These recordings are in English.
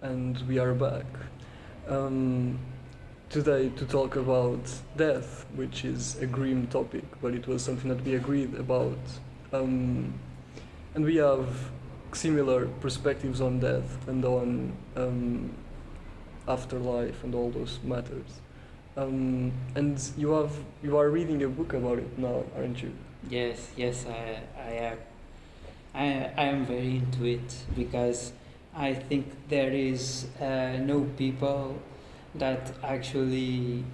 and we are back today to talk about death, which is a grim topic, but it was something that we agreed about. And we have similar perspectives on death and on afterlife and all those matters. And you are reading a book about it now, aren't you? Yes, I am. I am very into it because I think there is no people that actually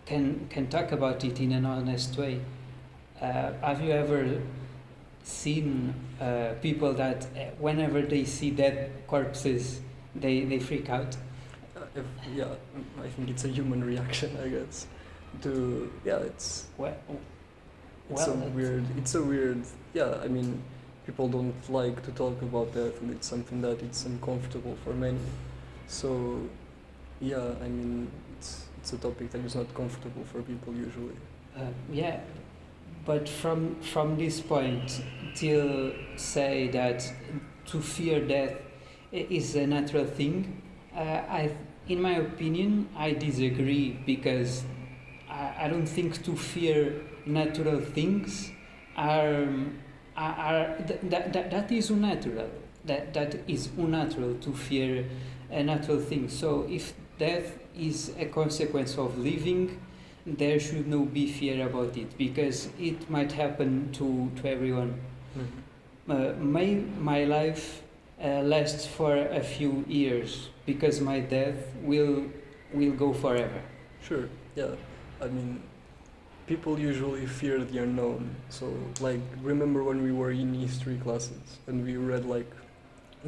can talk about it in an honest way. Have you ever seen people that whenever they see dead corpses, they freak out? Yeah, I think it's a human reaction, I guess. It's Well, so weird. It's so weird. Yeah, I mean, people don't like to talk about death, and it's something that it's uncomfortable for many. So, yeah, I mean, it's a topic that is not comfortable for people usually. yeah, but from this point till say that to fear death is a natural thing, in my opinion, I disagree because I don't think to fear natural things that is unnatural. That is unnatural to fear a natural thing. So if death is a consequence of living, there should no be fear about it because it might happen to everyone. My life lasts for a few years because my death will go forever. Sure, yeah. I mean, people usually fear the unknown. So, like, remember when we were in history classes and we read, like,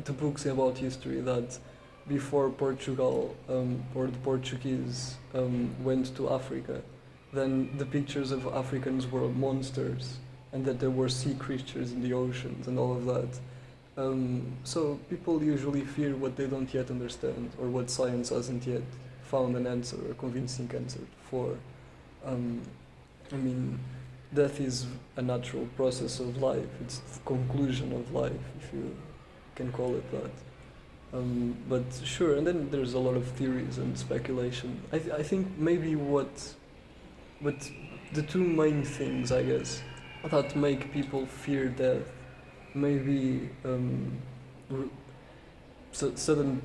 the books about history that before Portugal or the Portuguese went to Africa, then the pictures of Africans were monsters and that there were sea creatures in the oceans and all of that. So people usually fear what they don't yet understand or what science hasn't yet found an answer, a convincing answer for. I mean, death is a natural process of life. It's the conclusion of life, if you can call it that. But sure, and then there's a lot of theories and speculation. I think maybe but the two main things, I guess, that make people fear death, maybe certain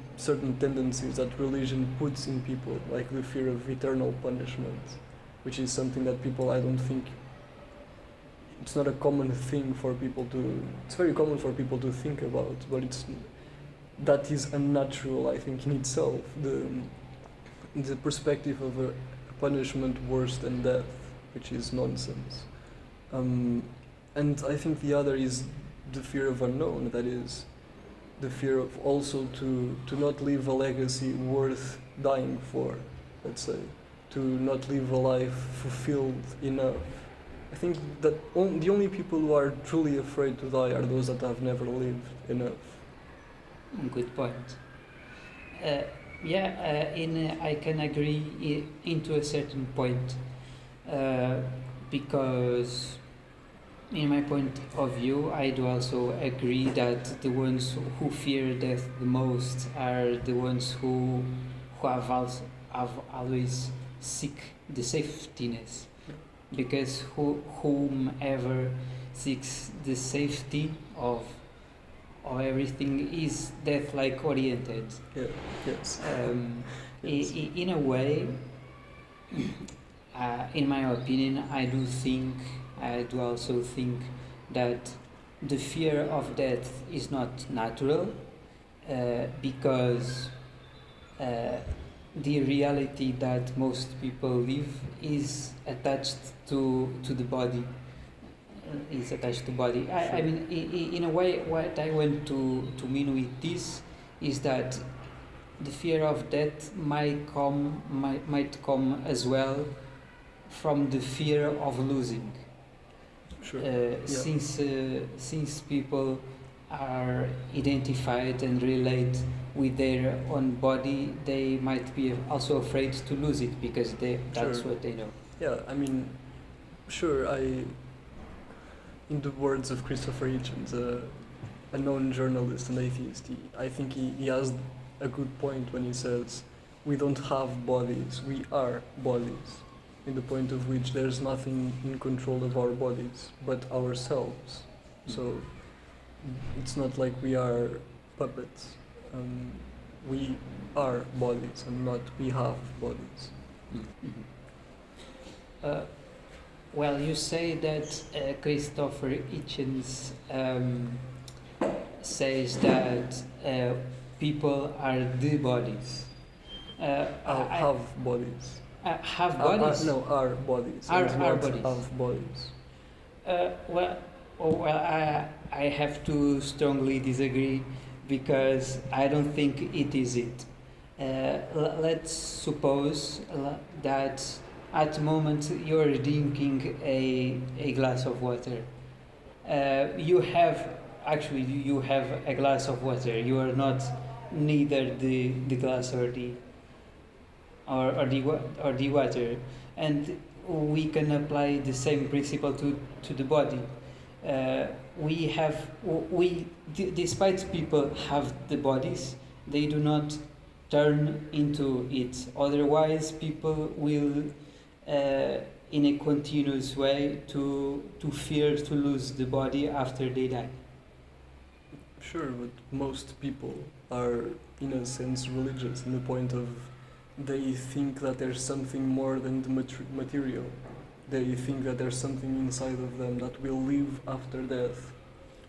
tendencies that religion puts in people, like the fear of eternal punishment, which is something that people, I don't think, it's not a common thing for people to. It's very common for people to think about, but that is unnatural, I think, in itself. The perspective of a punishment worse than death, which is nonsense. And I think the other is the fear of unknown. That is, the fear of also to not leave a legacy worth dying for. Let's say, to not live a life fulfilled enough. I think that the only people who are truly afraid to die are those that have never lived enough. Good point. I can agree into a certain point because in my point of view, I do also agree that the ones who fear death the most are the ones who have always seek the safetyness, because whomever seeks the safety of everything is death-like oriented. Yeah. Yes. Yes. In a way, in my opinion, I do also think that the fear of death is not natural because the reality that most people live is attached to the body. Is attached to body. Sure. I mean, in a way, what I want to mean with this is that the fear of death might come as well from the fear of losing. Sure. Since people are identified and relate with their own body, they might be also afraid to lose it because that's Sure. what they know. Yeah, I mean, sure, in the words of Christopher Hitchens, a known journalist, an atheist, I think he has a good point when he says we don't have bodies, we are bodies, in the point of which there's nothing in control of our bodies but ourselves. So it's not like we are puppets. We are bodies and not we have bodies. Mhm. Uh, well, you say that Christopher Hitchens says that people are the bodies. Have bodies. Have bodies? No, are bodies. Are and not bodies. have bodies. I have to strongly disagree because I don't think it is it. Let's suppose that at the moment you're drinking a glass of water. You have a glass of water. You are not neither the glass or the water, and we can apply the same principle to the body. Despite people have the bodies, they do not turn into it. Otherwise, people will, in a continuous way, to fear to lose the body after they die. Sure, but most people are, in a sense, religious in the point of they think that there's something more than the material. They think that there's something inside of them that will live after death.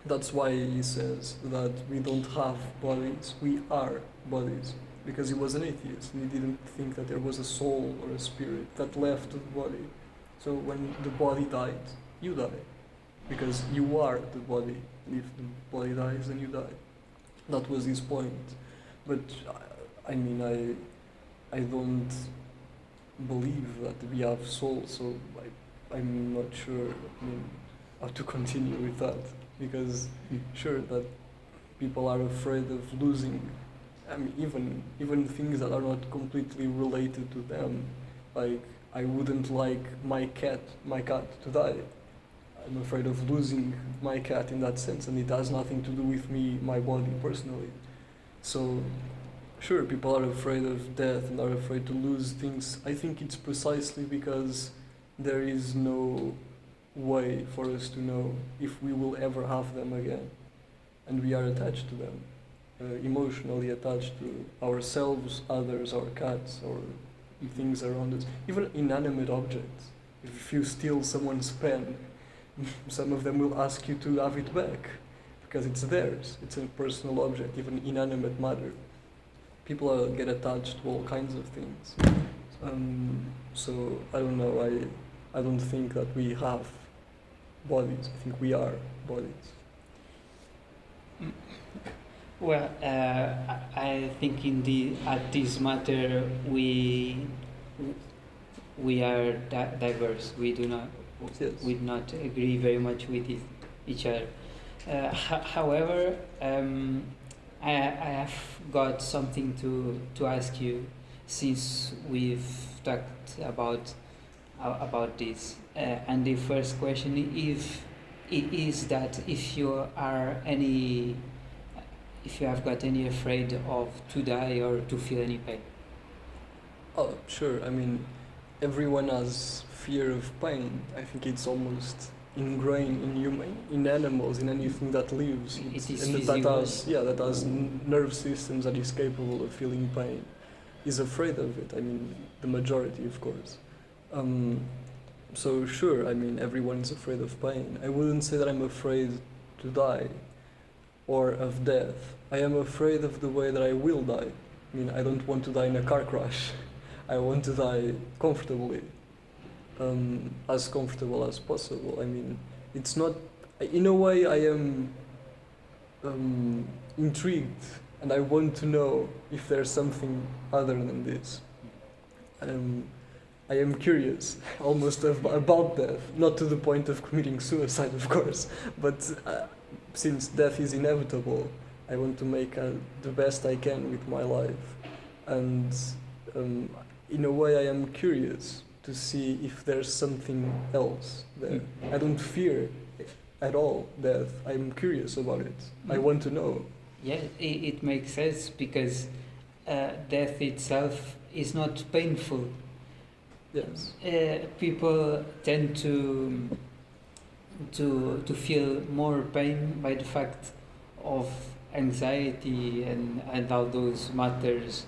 That's why he says that we don't have bodies, we are bodies. Because he was an atheist and he didn't think that there was a soul or a spirit that left the body. So when the body died, you die. Because you are the body. And if the body dies, then you die. That was his point. But I mean, I don't believe that we have soul, so I'm not sure how to continue with that. Because sure that people are afraid of losing, I mean, even things that are not completely related to them. Like, I wouldn't like my cat to die. I'm afraid of losing my cat in that sense, and it has nothing to do with me, my body personally. So, sure, people are afraid of death and are afraid to lose things. I think it's precisely because there is no way for us to know if we will ever have them again. And we are attached to them, emotionally attached to ourselves, others, our cats, or things around us. Even inanimate objects. If you steal someone's pen, some of them will ask you to have it back because it's theirs. It's a personal object, even inanimate matter. People get attached to all kinds of things. So I don't know. I don't think that we have bodies. I think we are bodies. Well, I think at this matter we are diverse. We do not agree very much with each other. However, I have got something to ask you, since we've talked about this. And the first question is that if you have got any afraid of to die or to feel any pain. Oh, sure. I mean, everyone has fear of pain. I think it's almost ingrained in animals, in anything that lives. That has nerve systems that is capable of feeling pain, is afraid of it. I mean, the majority, of course. So sure, I mean, everyone is afraid of pain. I wouldn't say that I'm afraid to die or of death. I am afraid of the way that I will die. I mean, I don't want to die in a car crash. I want to die comfortably, as comfortable as possible. I mean, it's not, in a way I am intrigued and I want to know if there's something other than this. I am curious almost about death, not to the point of committing suicide, of course, but since death is inevitable, I want to make the best I can with my life. And in a way I am curious to see if there's something else there. I don't fear at all death. I'm curious about it. I Mm. want to know. Yeah, it makes sense because death itself is not painful. Yes. People tend to feel more pain by the fact of anxiety and all those matters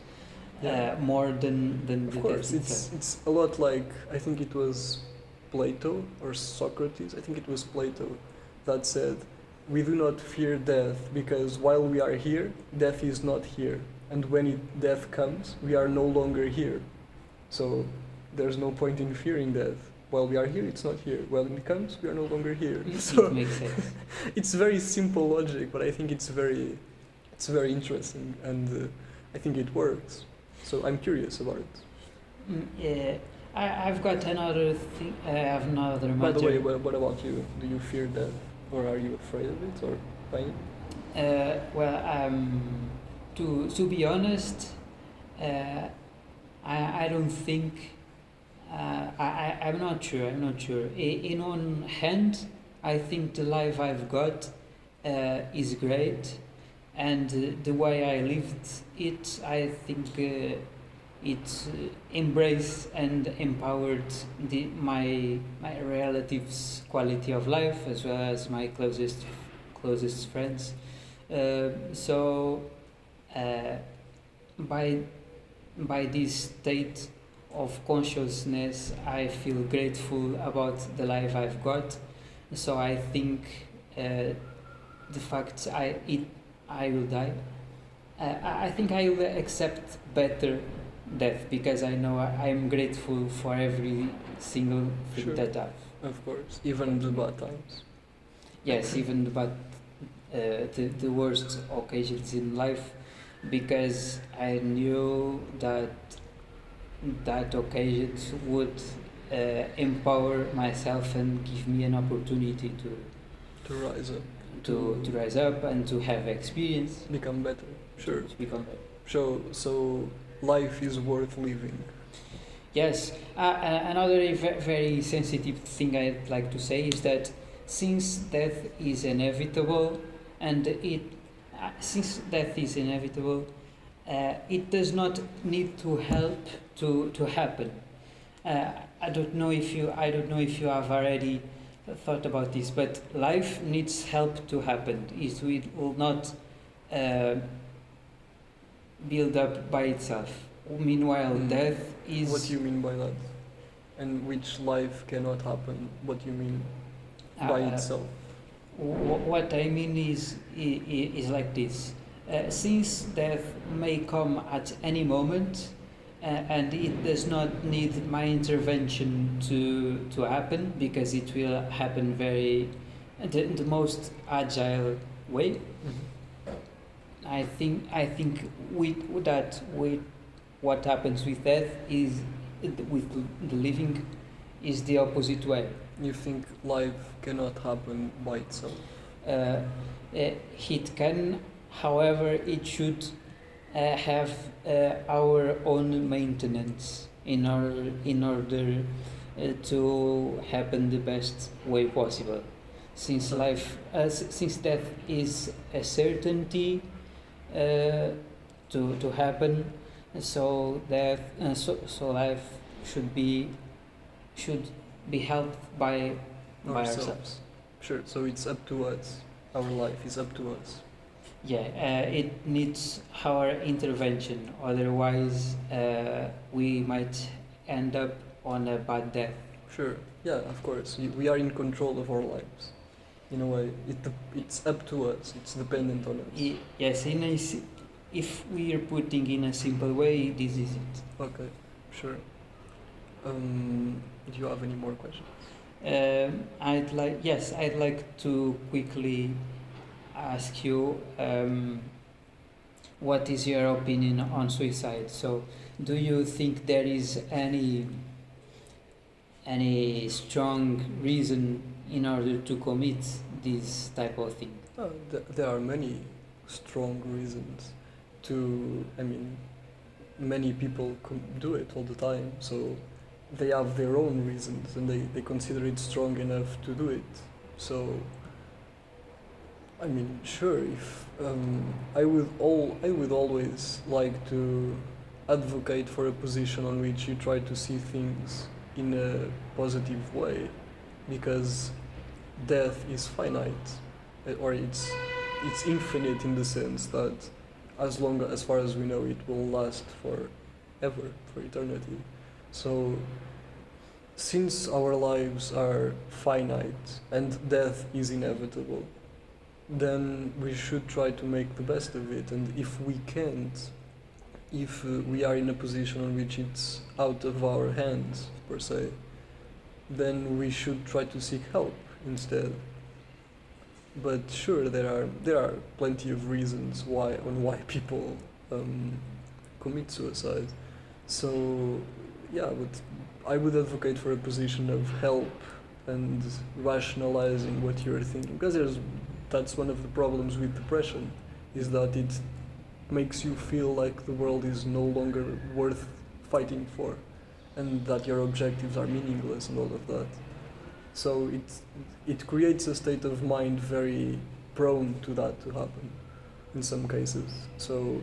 Yeah. more than the Of death course, itself. it's a lot like, I think it was Plato or Socrates. I think it was Plato that said, "We do not fear death because while we are here, death is not here, and when death comes, we are no longer here. So there's no point in fearing death. While we are here, it's not here. When it comes, we are no longer here." So It makes sense. it's very simple logic, but I think it's very interesting, and I think it works. So I'm curious about it. Yeah, I've got another thing. I have another matter. By the way, what about you? Do you fear death, or are you afraid of it, or pain? Well, to be honest, I don't think. I'm not sure. I'm not sure. In one hand, I think the life I've got is great, and the way I lived it, I think it embraced and empowered my relatives' quality of life as well as my closest friends. So, by this state of consciousness, I feel grateful about the life I've got. So I think the fact I will die. I think I will accept better death because I know I'm grateful for every single thing Sure. that I've. Of course, even the bad times. Yes, even the bad, the worst occasions in life, because I knew that occasions would empower myself and give me an opportunity To rise up, to rise up and to have experience. become better. Sure. To become better. So life is worth living. Yes, another very sensitive thing I'd like to say is that since death is inevitable, and since death is inevitable, it does not need to help to happen. I don't know if you have already thought about this, but life needs help to happen. It will not build up by itself. Meanwhile, death is. What do you mean by that? And which life cannot happen? What do you mean by itself? What I mean is like this. Since death may come at any moment, and it does not need my intervention to happen, because it will happen the most agile way. I think with what happens with death is with the living is the opposite way. You think life cannot happen by itself? It can, however, it should have our own maintenance in order to happen the best way possible. Since since death is a certainty to happen, so life should be helped by ourselves. Sure. So it's up to us. Our life is up to us. Yeah, it needs our intervention. Otherwise, we might end up on a bad death. Sure. Yeah, of course. We are in control of our lives. In a way, it's up to us. It's dependent on us. Yes, if we are putting in a simple way, this is it. Okay. Sure. Do you have any more questions? I'd like to quickly ask you what is your opinion on suicide. So, do you think there is any strong reason in order to commit this type of thing? There are many strong reasons to. I mean, many people do it all the time. So they have their own reasons, and they consider it strong enough to do it. So I mean, sure. If I would always like to advocate for a position on which you try to see things in a positive way, because death is finite, or it's infinite in the sense that as far as we know, it will last forever, for eternity. So, since our lives are finite and death is inevitable, then we should try to make the best of it. And if we can't, if we are in a position on which it's out of our hands, per se, then we should try to seek help instead. But sure, there are plenty of reasons why people commit suicide. So yeah, but I would advocate for a position of help and rationalizing what you're thinking, because that's one of the problems with depression, is that it makes you feel like the world is no longer worth fighting for, and that your objectives are meaningless and all of that. So it creates a state of mind very prone to that to happen in some cases. So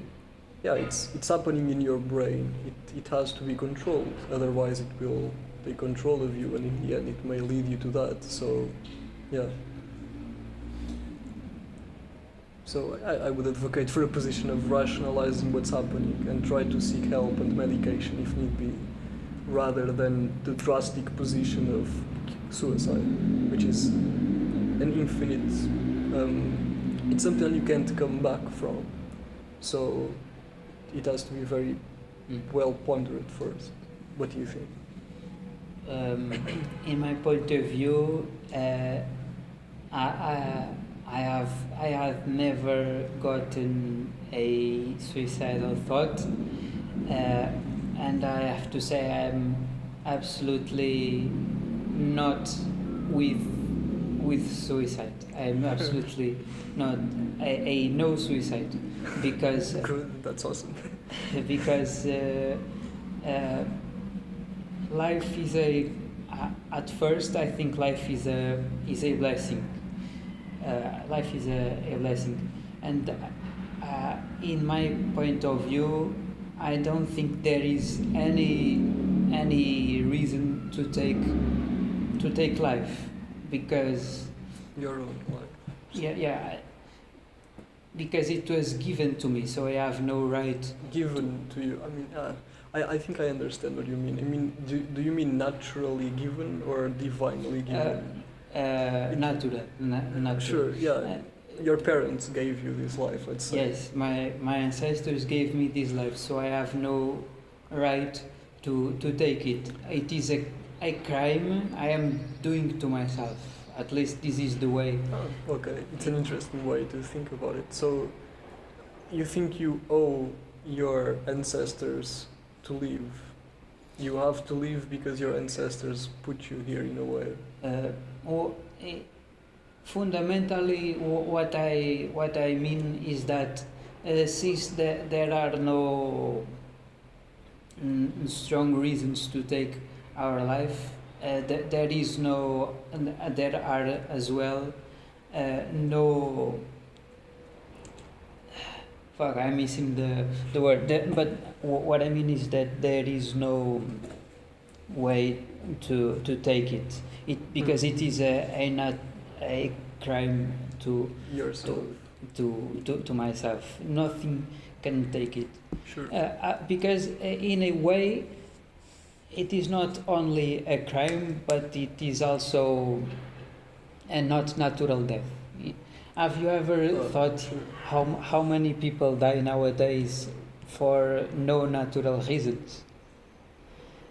yeah, it's happening in your brain. It has to be controlled, otherwise it will take control of you, and in the end it may lead you to that. So yeah. So I would advocate for a position of rationalizing what's happening and try to seek help and medication if need be, rather than the drastic position of suicide, which is an infinite, it's something that you can't come back from. So it has to be very well pondered first. What do you think? In my point of view, I have never gotten a suicidal thought, and I have to say I'm absolutely not with suicide. I'm absolutely not a no suicide, because Good, that's awesome. because life is at first I think life is a blessing. Life is a blessing, and in my point of view, I don't think there is any reason to take life, because Your own life. yeah, because it was given to me, so I have no right. Given to you. I mean, I think I understand what you mean. I mean, do you mean naturally given or divinely given? Natural. Sure, yeah. Your parents gave you this life, let's say. Yes, my ancestors gave me this life, so I have no right to take it. It is a crime I am doing to myself. At least this is the way. Oh, okay. It's an interesting way to think about it. So, you think you owe your ancestors to live? You have to live because your ancestors put you here in a way. Fundamentally, what I mean is that since there are no strong reasons to take our life, there is no, there are as well no. Fuck, I'm missing the word. But what I mean is that there is no way to take it. Because it is a crime to Yourself. to myself. Nothing can take it. Sure. Because in a way, it is not only a crime, but it is also a not natural death. Have you ever thought Sure. how many people die nowadays for no natural reasons?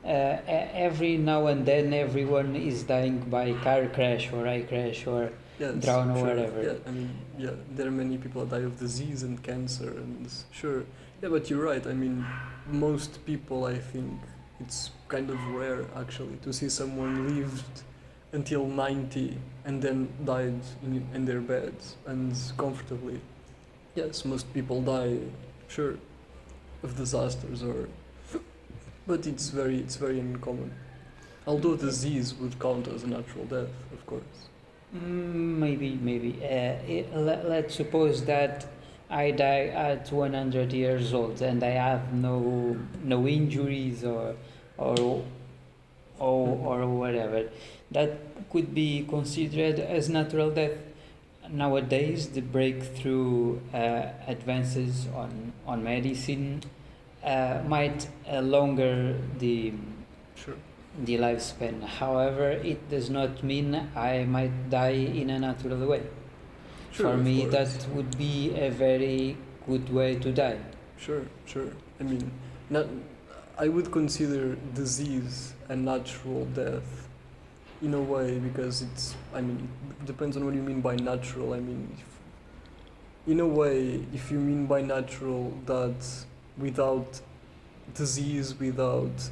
Every now and then, everyone is dying by car crash or eye crash or drown or whatever. Yeah, I mean, yeah, there are many people that die of disease and cancer, and sure. Yeah, but you're right. I mean, most people, I think, it's kind of rare actually to see someone lived until 90 and then died in their beds and comfortably. Yes, most people die, sure, of disasters or, but it's very uncommon. Although disease would count as a natural death, of course. Maybe. Let's suppose that I die at 100 years old and I have no injuries or or whatever. That could be considered as natural death. Nowadays, the breakthrough advances on medicine might longer Sure. the lifespan. However, it does not mean I might die in a natural way. Sure, For of me, course. that would be a very good way to die. Sure. I mean, not. I would consider disease a natural death, in a way, because it's. I mean, it depends on what you mean by natural. I mean, in a way, if you mean by natural that without disease, without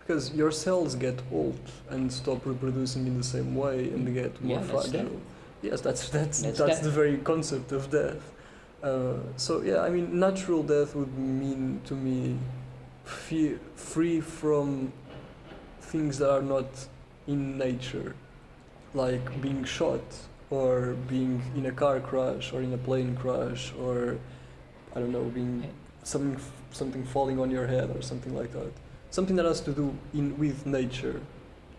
because your cells get old and stop reproducing in the same way and they get more Yeah, that's fragile. death. Yes, that's death. the very concept of death. So yeah, I mean, natural death would mean to me free from things that are not in nature, like being shot or being in a car crash or in a plane crash or I don't know, being something falling on your head or something like that. Something that has to do with nature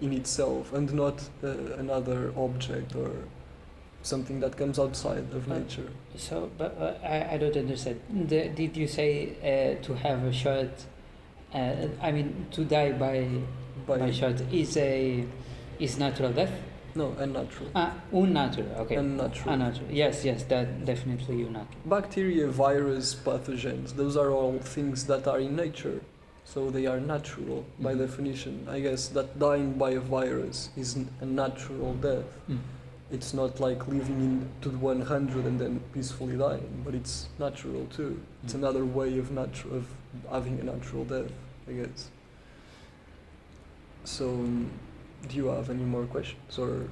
in itself and not another object or something that comes outside of nature. So, but I don't understand. Did you say to have a shot? I mean, to die by shot is natural death? No, unnatural. Unnatural. Okay. Unnatural. Unnatural. Yes, that definitely unnatural. Bacteria, virus, pathogens, those are all things that are in nature. So they are natural by definition. I guess that dying by a virus is a natural death. It's not like living to 100 and then peacefully dying, but it's natural too. It's another way of having a natural death, I guess. So, do you have any more questions or?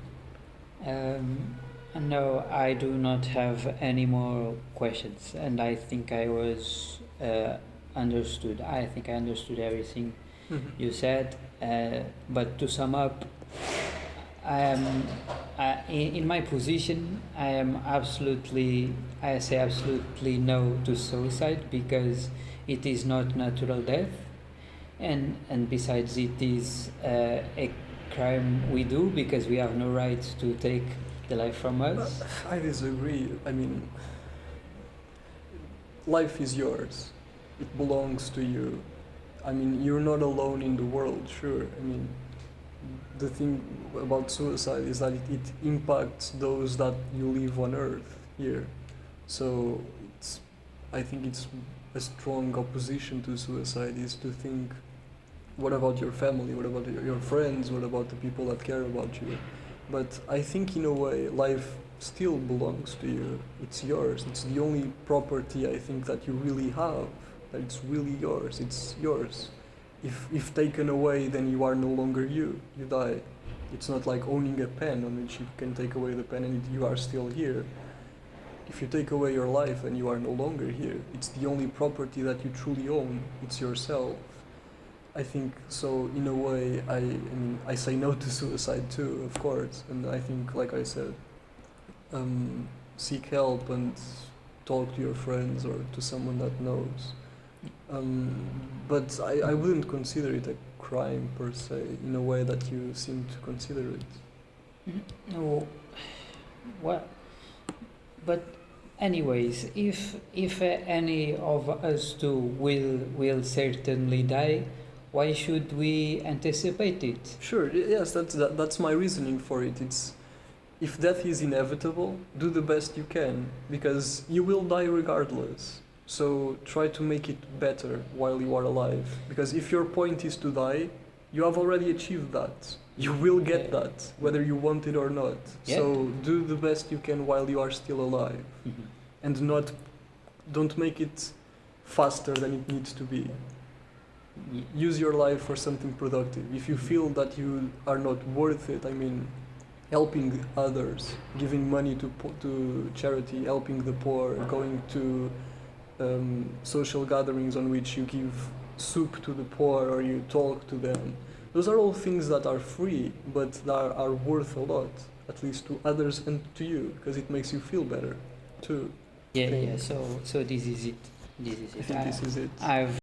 No, I do not have any more questions, and I think I was understood. I think I understood everything you said. But to sum up, in my position, I say absolutely no to suicide because it is not natural death, and besides it is a crime we do because we have no right to take the life from us. I disagree. I mean, life is yours. It belongs to you. I mean, you're not alone in the world, sure. I mean, the thing about suicide is that it impacts those that you live on Earth here. So I think it's a strong opposition to suicide is to think, what about your family? What about your friends? What about the people that care about you? But I think in a way, life still belongs to you. It's yours. It's the only property I think that you really have. That it's really yours. It's yours. If taken away, then you are no longer you. You die. It's not like owning a pen on which you can take away the pen and you are still here. If you take away your life, then you are no longer here. It's the only property that you truly own. It's yourself. I think so. In a way, I mean, I say no to suicide too, of course. And I think, like I said, seek help and talk to your friends or to someone that knows. But I wouldn't consider it a crime per se, in a way that you seem to consider it. No, well, but anyways, if any of us two will certainly die, why should we anticipate it? Sure, yes, that's my reasoning for it. It's if death is inevitable, do the best you can because you will die regardless. So try to make it better while you are alive. Because if your point is to die, you have already achieved that. You will get that, whether you want it or not. Yeah. So do the best you can while you are still alive. And don't make it faster than it needs to be. Use your life for something productive. If you feel that you are not worth it, I mean, helping others, giving money to charity, helping the poor, going to social gatherings on which you give soup to the poor or you talk to them, those are all things that are free, but that are worth a lot, at least to others and to you, because it makes you feel better too. Yeah, think. yeah. So this is it. This is I it. think this is it. I've